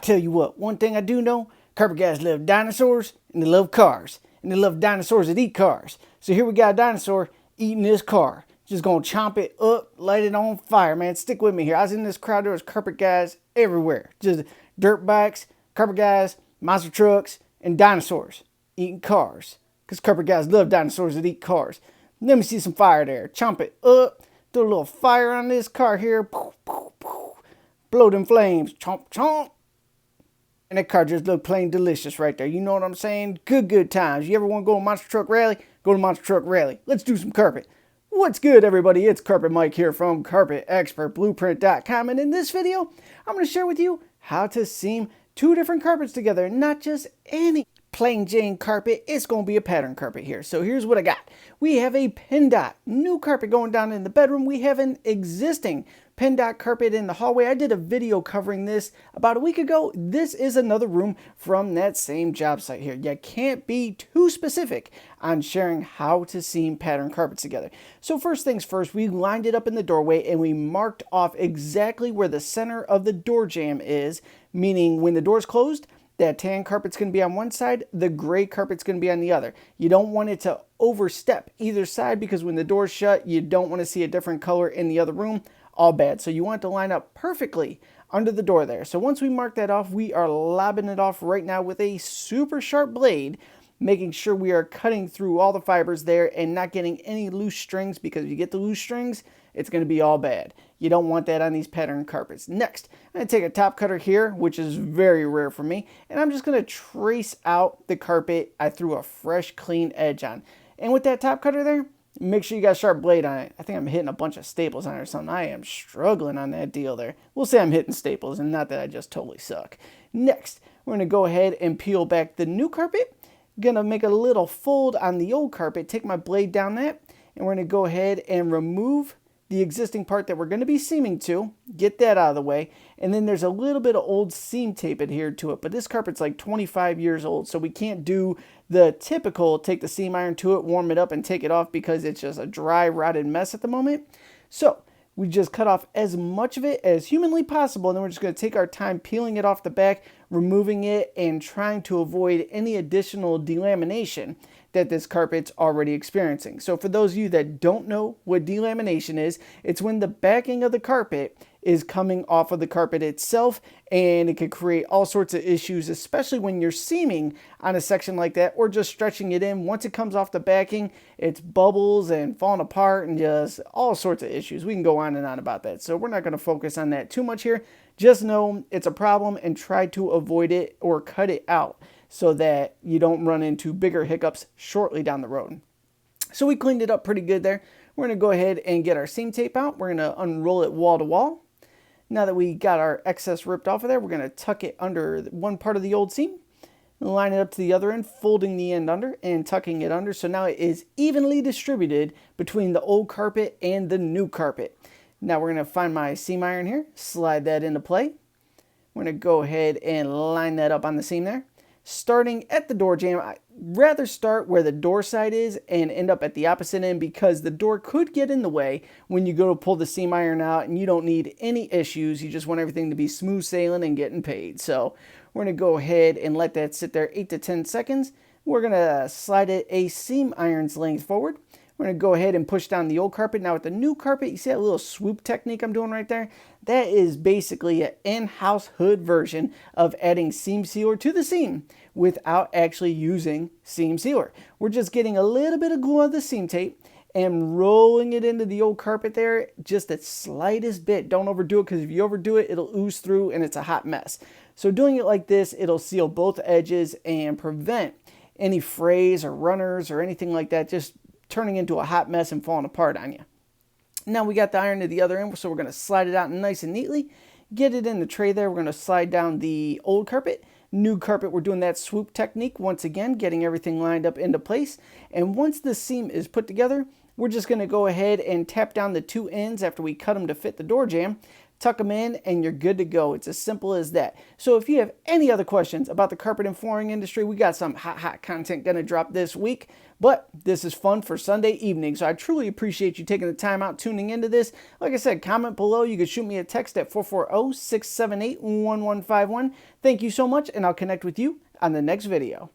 tell you what, one thing I do know, carpet guys love dinosaurs and they love cars. And they love dinosaurs that eat cars. So here we got a dinosaur eating this car. Just gonna chomp it up, light it on fire, man. Stick with me here. I was in this crowd, there was carpet guys everywhere. Just dirt bikes, carpet guys, monster trucks, and dinosaurs eating cars. Because carpet guys love dinosaurs that eat cars. Let me see some fire there. Chomp it up, throw a little fire on this car here. Blow them flames. Chomp, chomp. And that car just looked plain delicious right there. You know what I'm saying? Good times. You ever want to go to Monster Truck Rally? Go to Monster Truck Rally. Let's do some carpet. What's good, everybody? It's Carpet Mike here from CarpetExpertBlueprint.com. And in this video, I'm going to share with you how to seam two different carpets together. Not just any plain Jane carpet. It's going to be a pattern carpet here. So here's what I got. We have a PennDOT new carpet going down in the bedroom. We have an existing PennDOT carpet in the hallway. I did a video covering this about a week ago. This is another room from that same job site here. You can't be too specific on sharing how to seam pattern carpets together. So first things first, we lined it up in the doorway and we marked off exactly where the center of the door jamb is, meaning when the door's closed, that tan carpet's going to be on one side, the gray carpet's going to be on the other. You don't want it to overstep either side because when the door's shut, you don't want to see a different color in the other room. All bad. So you want it to line up perfectly under the door there. So once we mark that off, we are lobbing it off right now with a super sharp blade, making sure we are cutting through all the fibers there and not getting any loose strings, because if you get the loose strings, it's going to be all bad. You don't want that on these pattern carpets. Next, I'm going to take a top cutter here, which is very rare for me, and I'm just going to trace out the carpet I threw a fresh, clean edge on. And with that top cutter there, make sure you got a sharp blade on it. I think I'm hitting a bunch of staples on it or something. I am struggling on that deal there. We'll say I'm hitting staples and not that I just totally suck. Next, we're going to go ahead and peel back the new carpet. Going to make a little fold on the old carpet. Take my blade down that, and we're going to go ahead and remove the existing part that we're going to be seaming to. Get that out of the way. And then there's a little bit of old seam tape adhered to it. But this carpet's like 25 years old, so we can't do the typical take the seam iron to it, warm it up, and take it off because it's just a dry, rotted mess at the moment. So we just cut off as much of it as humanly possible, and then we're just going to take our time peeling it off the back, removing it, and trying to avoid any additional delamination that this carpet's already experiencing. So for those of you that don't know what delamination is, it's when the backing of the carpet is coming off of the carpet itself, and it could create all sorts of issues, especially when you're seaming on a section like that or just stretching it in. Once it comes off the backing, it's bubbles and falling apart and just all sorts of issues. We can go on and on about that, so we're not going to focus on that too much here. Just know it's a problem and try to avoid it or cut it out so that you don't run into bigger hiccups shortly down the road. So we cleaned it up pretty good there. We're going to go ahead and get our seam tape out. We're going to unroll it wall to wall. Now that we got our excess ripped off of there, we're going to tuck it under one part of the old seam, line it up to the other end, folding the end under and tucking it under. So now it is evenly distributed between the old carpet and the new carpet. Now we're going to find my seam iron here, slide that into play. We're going to go ahead and line that up on the seam there. Starting at the door jamb, I'd rather start where the door side is and end up at the opposite end, because the door could get in the way when you go to pull the seam iron out, and you don't need any issues. You just want everything to be smooth sailing and getting paid. So we're going to go ahead and let that sit there 8 to 10 seconds. We're going to slide it a seam iron's length forward. We're going to go ahead and push down the old carpet. Now with the new carpet, you see that little swoop technique I'm doing right there? That is basically an in-house hood version of adding seam sealer to the seam without actually using seam sealer. We're just getting a little bit of glue on the seam tape and rolling it into the old carpet there, just the slightest bit. Don't overdo it, because if you overdo it, it'll ooze through and it's a hot mess. So doing it like this, it'll seal both edges and prevent any frays or runners or anything like that just turning into a hot mess and falling apart on you. Now we got the iron to the other end, so we're going to slide it out nice and neatly. Get it in the tray there. We're going to slide down the old carpet. New carpet, we're doing that swoop technique once again, getting everything lined up into place. And once the seam is put together, we're just going to go ahead and tap down the two ends after we cut them to fit the door jamb. tuck them in, and you're good to go. It's as simple as that. So if you have any other questions about the carpet and flooring industry, we got some hot content going to drop this week. But this is fun for Sunday evening, so I truly appreciate you taking the time out tuning into this. Like I said, comment below. You can shoot me a text at 440-678-1151. Thank you so much, and I'll connect with you on the next video.